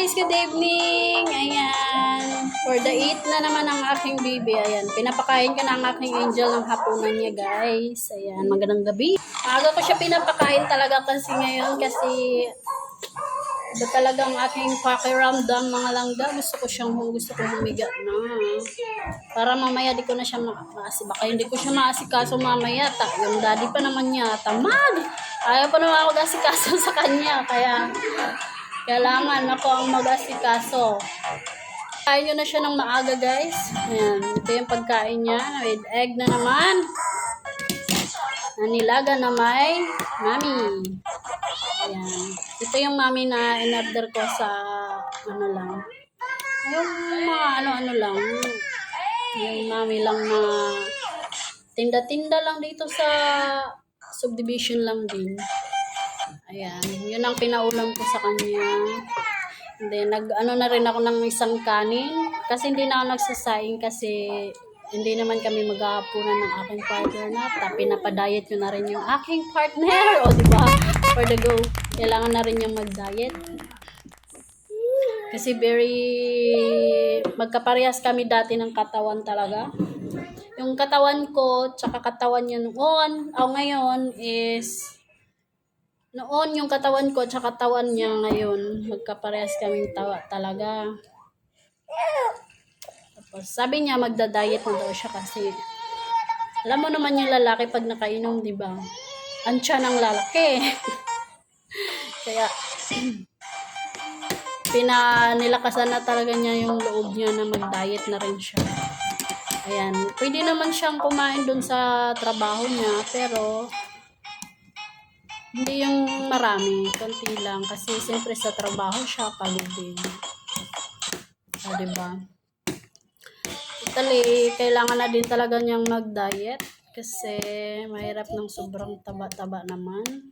guys, good evening. Ayan, for the eat na naman ang aking baby. Ayan, pinapakain ko na ang aking angel ng hapunan niya, guys. Ayan, magandang gabi. Aga ko siya pinapakain talaga kasi ngayon kasi iba talagang aking pakiramdam mga langga. Gusto ko humiga na. Para mamaya di ko na siya baka hindi ko siya maasikaso mamaya. Yung daddy pa naman niya, tamad. Ayaw pa naman ako asikaso sa kanya. Kaya kailangan ako ang mag-asikaso. Kain nyo na siya ng maaga, guys. Ayan, ito yung pagkain niya. With egg na naman. Na nilaga na may mami. Ayan. Ito yung mami na in-order ko sa ano lang. Yung mga ano-ano lang. Yung mami lang na tinda-tinda lang dito sa subdivision lang din. Ayan, yun ang pinaulam ko sa kanya. And then, nag-ano na rin ako ng isang kanin. Kasi hindi na ako nagsasaing kasi hindi naman kami maghahapunan ng aking partner na. Pinapadayet ko na rin yung aking partner. O, diba? For the go. Kailangan na rin yung mag-diet. Kasi magkaparehas kami dati ng katawan talaga. Yung katawan ko, tsaka katawan niya noon, ngayon is noon yung katawan ko at katawan niya ngayon, magkaparehas kaming tawa talaga. Tapos sabi niya magda-diet na daw siya kasi alam mo naman yung lalaki pag nakainom, di ba? Ang tiyan ng lalaki. Kaya pinanilakasan na talaga niya yung loob niya na mag-diet na rin siya. Ayan, pwede naman siyang kumain dun sa trabaho niya, pero hindi yung marami, konti lang. Kasi siyempre sa trabaho siya, pagod din. O, diba? Totally, kailangan na din talaga niyang mag-diet. Kasi mahirap ng sobrang taba-taba naman.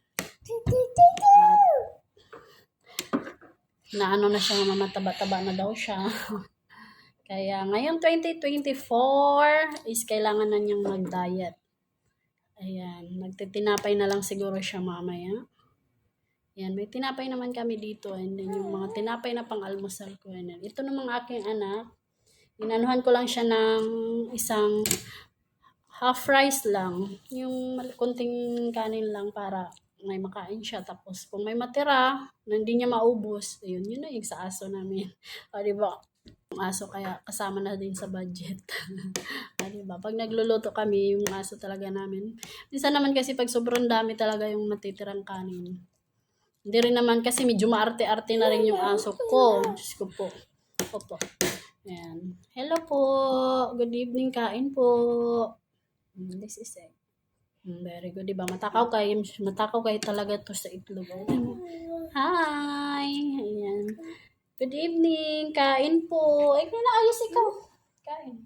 At naano na siya, mamataba-taba na daw siya. Kaya ngayon 2024 is kailangan na niyang mag-diet. Ayan, nagtitinapay na lang siguro siya mamaya. Ayan, may tinapay naman kami dito. And then yung mga tinapay na pang-almusal ko. Ayan. Ito namang aking anak. Inanuhan ko lang siya ng isang half rice lang. Yung konting kanin lang para may makain siya. Tapos kung may matira na hindi niya maubos, ayun, yun na yung sa aso namin. O, diba? Yung aso kaya kasama na din sa budget. Diba? Pag nagluluto kami, yung aso talaga namin. Minsan naman kasi pag sobrang dami talaga yung matitirang kanin. Hindi rin naman kasi medyo maarte-arte na rin yung aso ko. Diyos ko po. Opo. Ayan. Hello po. Good evening. Kain po. This is it. Very good. Diba? Matakaw kayo talaga to sa itlog. Hi. Ayan. Good evening. Kain po. Ay, ayos ikaw. Kain.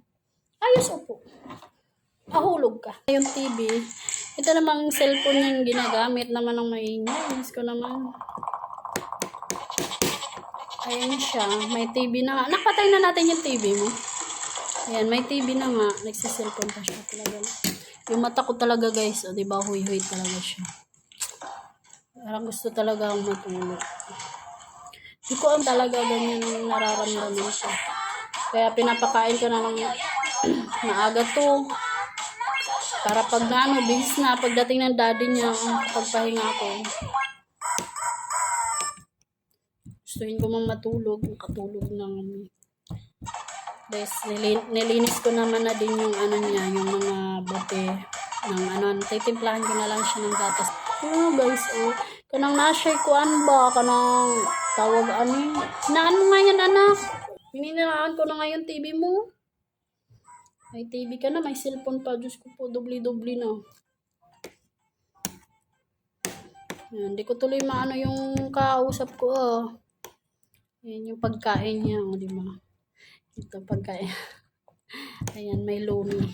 Ayos po. Ahulog ka. Yung TV. Ito namang cellphone niyang ginagamit naman ng maingay. Miss ko naman. Ayan siya. May TV na nga. Nakatay na natin yung TV mo. Ayan, may TV na nga. Nagsiselfone pa siya talaga. Yung mata ko talaga, guys. O, diba? Huy-huy talaga siya. Parang gusto talaga ang matulog. Hindi ko talaga ganyan nararamdaman siya. Kaya pinapakain ko na ng maaga to. Para pag bihis na, pagdating ng daddy niya, pagpahinga ko. Gustuhin ko mang matulog, katulog ng guys, nilinis ko naman na din yung ano niya, yung mga bote ng ano, titimplahan ko na lang siya ng gatas. Oh guys, kanang na-share ko ba, kanang tawag naan mo nga yan anak, hininiraan ko na ngayon TV mo. May TV ka na, may cellphone pa. Diyos ko po, dubli-dubli na. Yan, di ko tuloy maano yung kausap ko. Yan yung pagkain niya. O, di ba? Ito pagkain. Ayan, may lumi.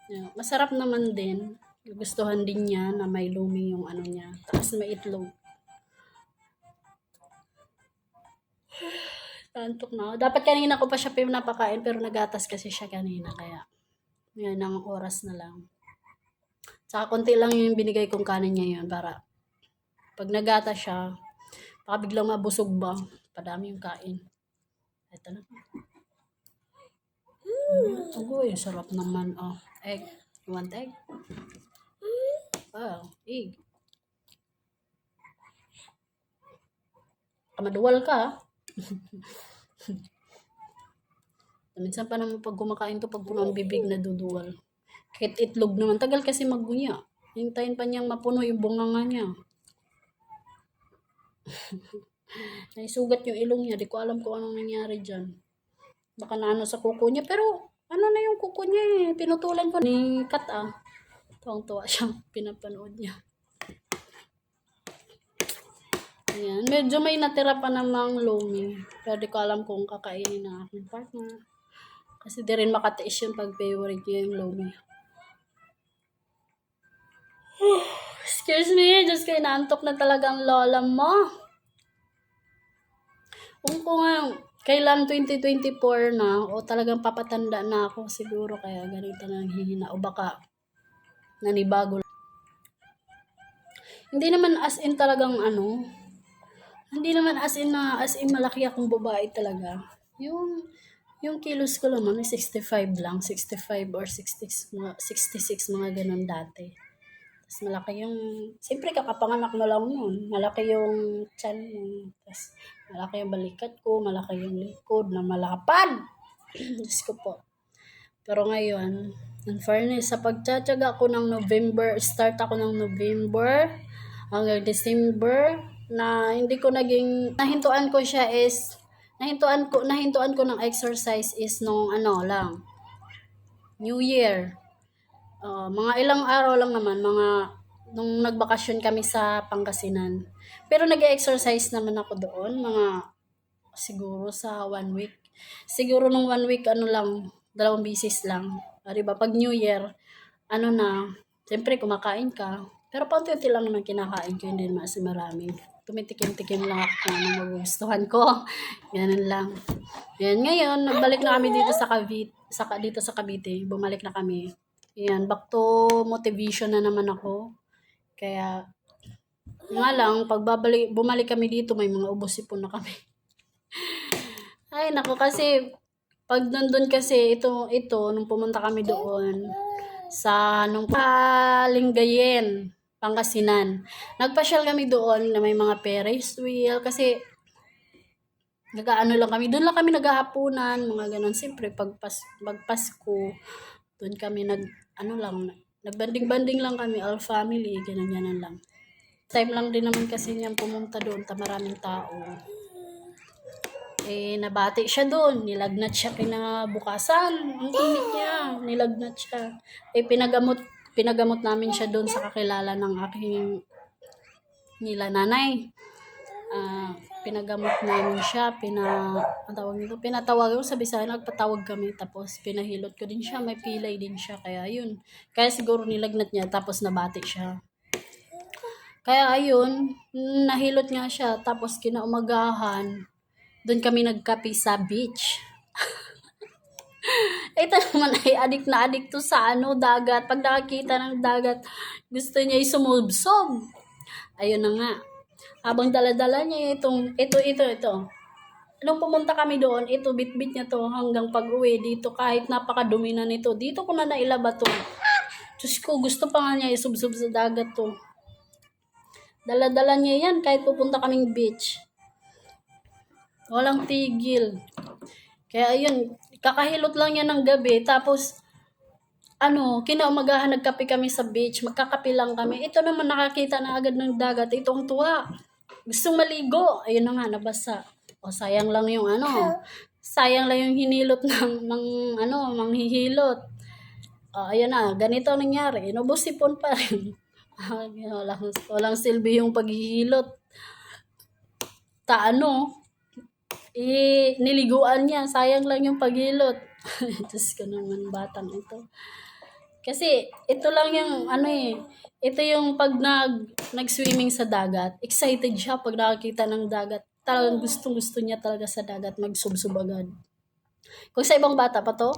Yan, masarap naman din. Gustuhan din niya na may lumi yung ano niya. Tapos may itlog. Antok na. Dapat kanina ko pa siya pinapakain pero nagatas kasi siya kanina kaya yan ang oras na lang. Saka konti lang yung binigay kong kanin niya yun para pag nagata siya Baka biglang mabusog ba? Padami yung kain. Ito na. Agoy, sarap naman. Oh, egg. You want egg? Oh, egg. Maduwal ka. Minsan pa naman pag kumakain to, pag puno ang bibig na duduwal. Kahit itlog naman. Tagal kasi maggunya. Hintayin pa niyang mapuno yung bunganga niya. Naisugat yung ilong niya. Di ko alam kung anong nangyari dyan. Baka naano sa kuko niya. Pero ano na yung kuko niya eh. Pinutulan ko ni Kat ah. Tuwang-tuwa siya. Pinapanood niya. Ayan. Medyo may natira pa namang lomi. Pero di ko alam kung kakainin ng aking partner. Kasi di rin makatiis yun pag favorite niya yung lomi. Excuse me, Diyos ko, inaantok na talaga ang lola mo. Kung nga, kailan 2024 na, o talagang papatanda na ako siguro, kaya ganito na hihina. O baka, nanibago. Hindi naman as in talagang hindi naman as in malaki akong babae talaga. Yung kilos ko naman, 65 lang, 65 or 66, mga ganun dati. Tapos malaki yung, siyempre kakapanganak mo lang nun. Malaki yung tiyan mo. Tapos malaki yung balikat ko, malaki yung likod na malapad. Diyos ko po. Pero ngayon, in fairness, sa pagtsatsaga ko ng start ako ng November hanggang December, na hindi ko naging, nahintuan ko ng exercise is nung New Year. Mga ilang araw lang naman, nung nagbakasyon kami sa Pangasinan. Pero nag-exercise naman ako doon, siguro sa 1 week. Siguro nung 1 week, 2 bisis lang. Diba, pag New Year, siyempre kumakain ka. Pero paunti-unti lang naman kinakain ko, hindi naman kasi marami. Tumitikim-tikim lang ako kung anong magugustuhan ko. Ganun lang. Yan, ngayon, nagbalik na kami dito sa Cavite. Bumalik na kami. Yan, back to motivation na naman ako. Kaya, nga lang, pag bumalik kami dito, may mga ubos-ipon na kami. Ay, nako, kasi, pag nandun kasi, ito, nung pumunta kami doon, nung Lingayen, Pangasinan. Nagpasyal kami doon na may mga Ferris wheel, kasi, lang kami, doon lang kami naghahapunan, mga ganun. Siyempre, pag Pasko, doon kami nagbanding-banding lang kami, all family, ganun lang. Time lang din naman kasi niyang pumunta doon, maraming tao. Nabati siya doon, nilagnat siya kinabukasan, ang init niya, nilagnat siya. Pinagamot namin siya doon sa kakilala ng aking nanay. Pinagamot namin siya, pinatawag ko sa Bisaya, nagpatawag kami, tapos pinahilot ko din siya, may pilay din siya, kaya yun. Kaya siguro nilagnat niya, tapos nabati siya. Kaya ayun, nahilot nga siya, tapos kinaumagahan, doon kami nagkape sa beach. Ito naman ay adik to sa dagat. Pag nakakita ng dagat, gusto niya sumubsob. Ayun na nga. Habang dala-dala niya ito. Nung pumunta kami doon, ito, bit-bit niya to hanggang pag-uwi dito, kahit napakadumi na nito. Dito ko na nailaba to. Diyos ko, gusto pa nga niya isubsob sa dagat to. Dala-dala niya yan kahit pupunta kaming beach. Walang tigil. Kaya ayun, kakahilot lang yan ng gabi. Tapos, kinaumagahan nagkape kami sa beach. Magkakape lang kami. Ito naman nakakita na agad ng dagat. Ito ang tuwa. Gustong maligo. Ayun na nga, nabasa. Sayang lang yung sayang lang yung hinilot manghihilot. Ayun na, ganito nangyari. Inubos-ipon pa rin. Walang silbi yung paghihilot. Niliguan niya. Sayang lang yung paghilot. Diyos ko naman, batang ito. Kasi, ito lang yung, ito yung pag nag-swimming sa dagat, excited siya pag nakakita ng dagat. Talagang gusto niya talaga sa dagat, magsubsob agad. Kung sa ibang bata pa to,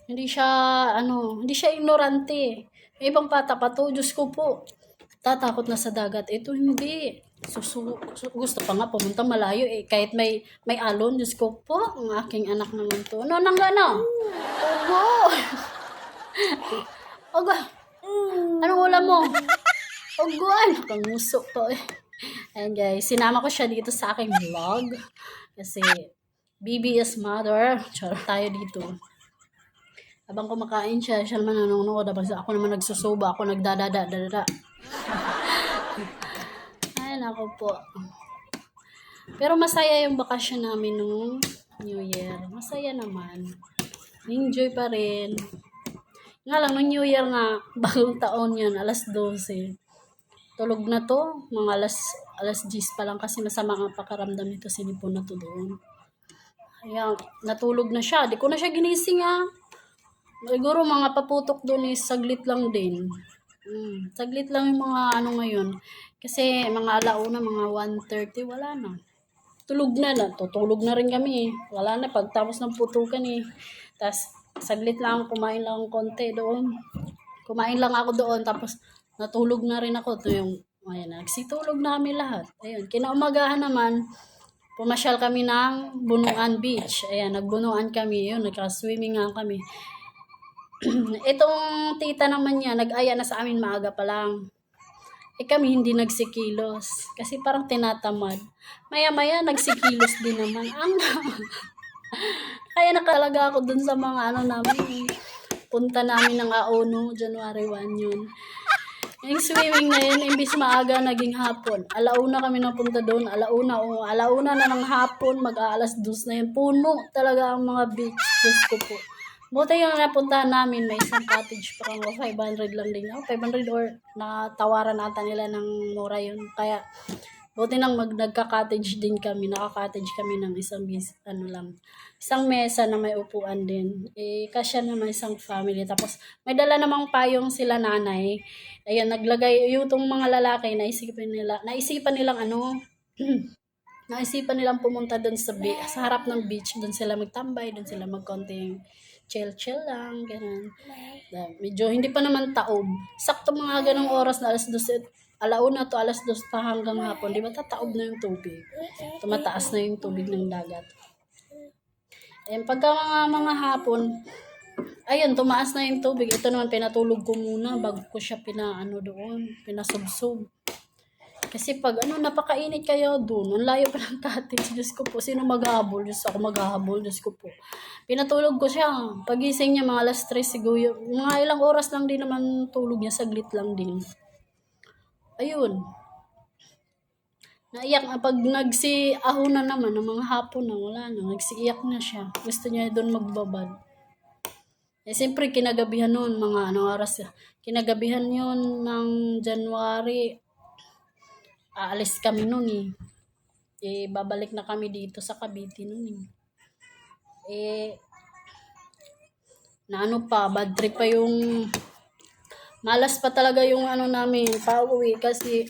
hindi siya ignorante. May ibang bata pa to, Diyos ko po, tatakot na sa dagat. Ito hindi. Gusto pa nga pumunta malayo eh. Kahit may alon, Diyos ko po, ang aking anak naman to. Ano nang gano? Ogo! Ogo! Anong ulam mo? Ogo! Nakamuso to eh. Ayan guys, sinama ko siya dito sa aking vlog. Kasi, baby is mother. Charot tayo dito. Habang kumakain siya, siya naman nanonood. Ako naman nagsusuba, ako nagdadada. Ay, nako po. Pero masaya yung bakasyon namin nung New Year. Masaya naman. Enjoy pa rin. Nga lang, nung New Year nga, bagong taon yun, alas 12. Tulog na to, mga alas 10 pa lang kasi masama ang pakaramdam nito, sinipon na to doon. Kaya, natulog na siya. Di ko na siya ginising Siguro mga paputok doon is saglit lang din. Saglit lang yung mga ngayon. Kasi mga alauna, mga 1:30, wala na. Tulog na. Tutulog na rin kami. Wala na, pagtapos ng putukan Tapos, saglit lang, kumain lang konti doon. Kumain lang ako doon, tapos natulog na rin ako. Ito yung, nagsitulog na kami lahat. Ayun, kinaumagahan naman, pumasyal kami ng Bunuan Beach. Ayan, nagbunuan kami. Yun, nagka-swimming nga kami. Itong tita naman niya, nag-aya na sa amin maaga pa lang. Kami hindi nagsikilos. Kasi parang tinatamad. Maya-maya, nagsikilos din naman. Kaya nakalaga ako dun sa mga namin. Punta namin ng Aono, January 1 yun. Yung swimming na yun, imbis maaga, naging hapon. Alauna kami napunta doon. Alauna na ng hapon, mag-aalas 2 na yun. Puno talaga ang mga beach. Diyos ko po. Buti yung napuntahan namin, may isang cottage pa kang 500 lang din. 500 or natawaran ata nila ng mura yun. Kaya, buti nang nagka-cottage din kami. Naka-cottage kami ng isang mesa na may upuan din. Kasya naman isang family. Tapos, may dala namang payong sila nanay. Ayan, naglagay, yung mga lalaki, naisipan nilang naisipan nilang pumunta doon sa harap ng beach. Doon sila magtambay, doon sila magkonting chill lang, ganun. Medyo hindi pa naman taob. Sakto mga ganong oras na alas 12, alauna to alas 2 pa hanggang hapon. Di ba tataob na yung tubig? Tumataas na yung tubig ng dagat. Ayan, pagka mga hapon, ayun, tumaas na yung tubig. Ito naman, pinatulog ko muna bago ko siya pinasubsob. Kasi pag napakainit kayo doon, ang layo pa ng cottage, Diyos ko po, sino maghahabol? Diyos ako maghahabol, Diyos ko po. Pinatulog ko siya, pagising niya mga alas 3 siguro, mga ilang oras lang din naman tulog niya, saglit lang din. Ayun. Naiyak na pag nagsiahunan naman, ng mga hapon na, wala na, nagsiiyak na siya. Gusto niya doon magbabad. Siyempre, kinagabihan noon, mga oras, kinagabihan yun ng January, aalis kami noon babalik na kami dito sa Cavite noon bad trip pa yung malas pa talaga yung namin pauwi kasi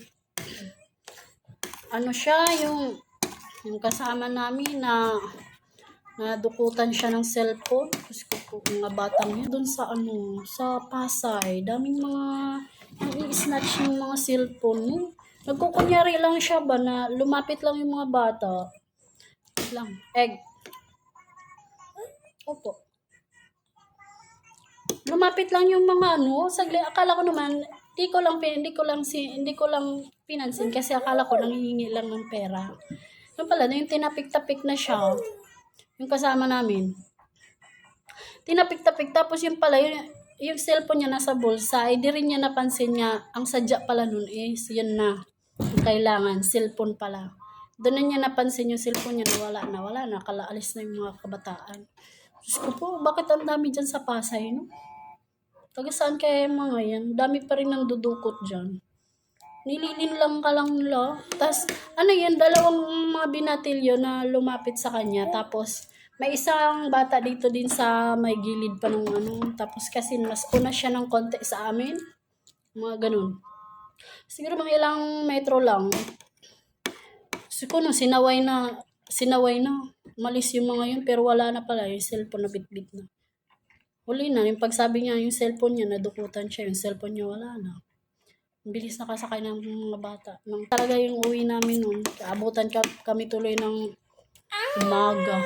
yung kasama namin na nadukutan siya ng cellphone. Kasi ko mga batang yun doon sa Pasay, daming mga i-snatch yung mga cellphone. Nagkukunyari lang siya ba na lumapit lang yung mga bata. Egg. Opo. Lumapit lang yung mga saglit. Akala ko naman, hindi ko lang pinansin kasi akala ko nanghihingi lang ng pera. Yung pala, yung tinapik-tapik na siya, yung kasama namin. Tinapik-tapik, tapos yung pala, yung cellphone niya nasa bulsa, di rin niya napansin niya, ang sadya pala nun yun na. Kailangan, cellphone pala. Doon na niya napansin yung cellphone niya na wala na, kalaalis na yung mga kabataan. Diyos ko po, bakit ang dami dyan sa Pasay, no? Taga saan kaya yung mga yan? Dami pa rin ng dudukot dyan. Nililin lang ka lang nila. Tapos, dalawang mga binatilyo na lumapit sa kanya. Tapos, may isang bata dito din sa may gilid pa ng Tapos kasi mas una siya ng konti sa amin. Mga ganun. Siguro mga ilang metro lang. Siguro sinaway na. Malis yung mga yun, pero wala na pala. Yung cellphone na bit-bit na. Huli na, yung pagsabi niya, yung cellphone niya, nadukutan siya. Yung cellphone niya, wala na. Ang bilis nakasakay ng mga bata. Nang talaga yung uwi namin nun, kaabutan kami tuloy ng umaga.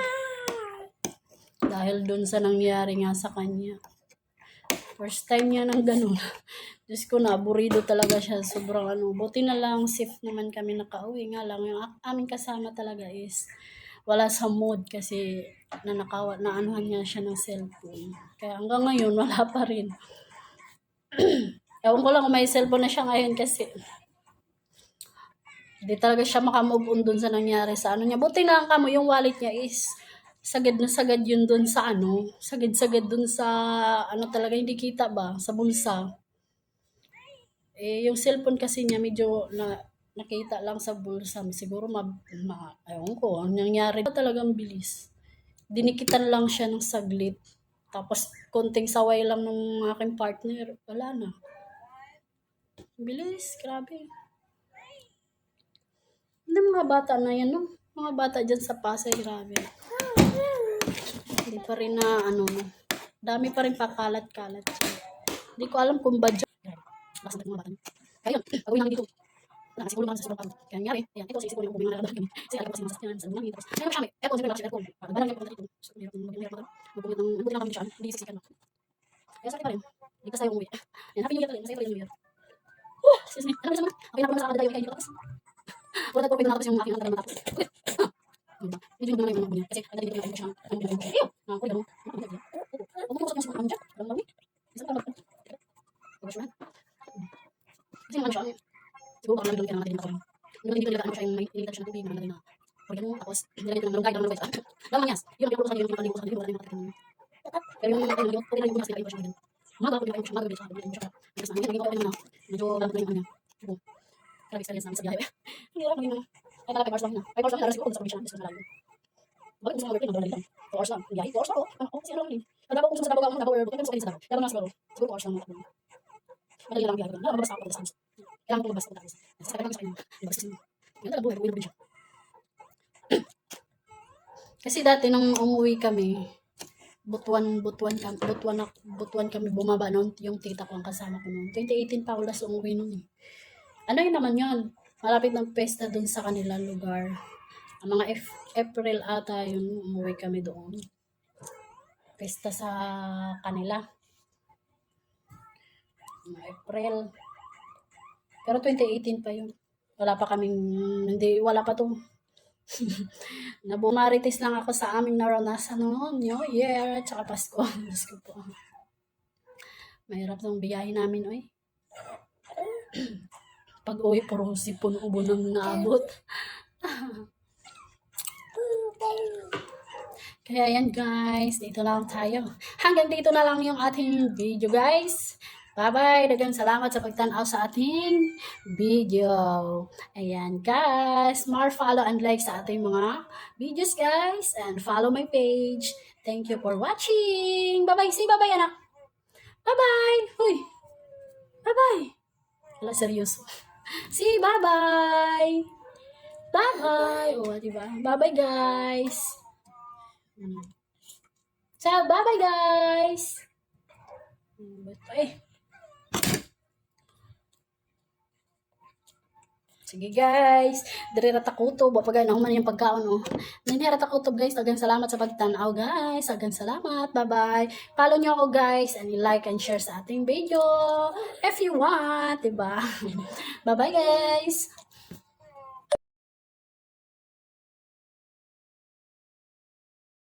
Dahil dun sa nangyari nga sa kanya. First time niya nang ganun. Diyos ko na, aburido talaga siya. Sobrang buti na lang, safe naman kami nakauwi. Nga lang, yung aming kasama talaga is wala sa mood kasi naanuhan niya siya ng cellphone. Kaya hanggang ngayon, wala pa rin. Ewan ko lang kung may cellphone na siya ngayon kasi hindi talaga siya makamove on dun sa nangyari sa ano niya. Buti na lang kamo, yung wallet niya is sagad na sagad yun dun sa sagad-sagad dun sa talaga hindi kita ba, sa bulsa. Yung cellphone kasi niya medyo nakita lang sa bulsa. Siguro ewan ko, ang nangyari talagang bilis. Dinikitan lang siya ng saglit. Tapos konting saway lang ng aking partner, wala na. Bilis, grabe. Hindi mga bata na yan, no? Mga bata dyan sa Pasay, grabe. Hindi pa rin na dami pa rin pakalat-kalat. Hindi ko alam kung badyo. Basta mga bata. Kaya yun, pag-uwi namin dito. Nakasiguro naman sa sobrang pagod. Kaya nangyari, ayan, ito, sisiguro yung mga nalalaman kami. Kasi alam ko kasi masasakyan sa buwan. Tapos, kaya kami, aircon, siyempre aircon. Pagbalang yung pagpunta dito. So, meron buti lang kami siya, hindi sisikan. Kaya sakit pa rin. Ligtas tayo umuwi. Yan, happy new year talaga. Masaya pa rin yung new year. Excuse me. Ano ba naman? Okay na po sa kakadala yung kaya dito tapos. Puro na po pinatapos yung aking natapos. Okay. Medyo nagmamay yung mga niya. Kasi ang dali dito yung siya. Ang dali siya. Ew! Nakakuli daw. Huwag mo kusap yung sumakam dyan. Alam mo ba? Isang tama. Pagkasuhan. Kasi yung siya. Siguro baka nalagyan natin ako. Nalagyan dito siya yung may nilagyan siya ng tubig. Nalagyan na. Pagyan mo. Tapos nilagyan ko ng malunggay. Dalang malunggay. Dalang yas. Yung pinapulusan nyo. Yung pinapulusan nyo. Wala na yung matakin. Pero yung okay lang yung bunas. Pinapay siya. Maga ko pinapay siya. Maga siya. Tapos naging okay naman. Medyo lamot na yung ano niya. Grabe experience namin sa biyahe. Hindi lang maging ay pala 5 hours lang na. 5 hours lang naras ko sa probinsya. Gusto na lang. Bakit gusto mo mag-work na lang? 4 hours lang. Biyahe 4 hours lang ako. Ako kasi ano lang. Nadabaw kung sa Davao ka, Davao Airport. Kaya sa Davao. Davao na siguro. Siguro 4 hours lang ako. Madali lang biyahe ko. Mababasa ako sa amin. Kailangan ko mabasa ko tapos. Sa kanya sa kanya. Mabasa kasi. Yan talaga buhay probinsya. Kasi dati nung umuwi kami, butuan kami bumaba noon, yung tita ko ang kasama ko noon. 2018 pa ako last umuwi noon eh. Ano yun naman yun? Malapit ng pesta dun sa kanilang lugar. Ang mga April ata yun, umuwi kami doon. Pesta sa kanila. Mga April. Pero 2018 pa yun. Wala pa to. Nabumarites lang ako sa aming naranasan noon, New Year, at saka Pasko. Pasko po. Mahirap ng biyahe namin, oy. Pag uwi, puro sipon ubo nang naabot. Kaya yan guys, dito lang tayo. Hanggang dito na lang yung ating video guys. Bye-bye. Dagang salamat sa pagtanaw sa ating video. Ayan guys. More follow and like sa ating mga videos guys. And follow my page. Thank you for watching. Bye-bye. Say bye-bye anak. Bye-bye. Huy. Bye-bye. Wala seryoso. See, bye-bye. Bye-bye. O, diba? Bye-bye guys. So, bye-bye guys. Sige guys, dire ra takutob pagay na human yung pagkaon oh. Nanira takutob guys, daghang salamat sa pagtan-aw guys. Daghang salamat. Bye-bye. Follow niyo ako guys and like and share sa ating video if you want, diba? Bye-bye guys.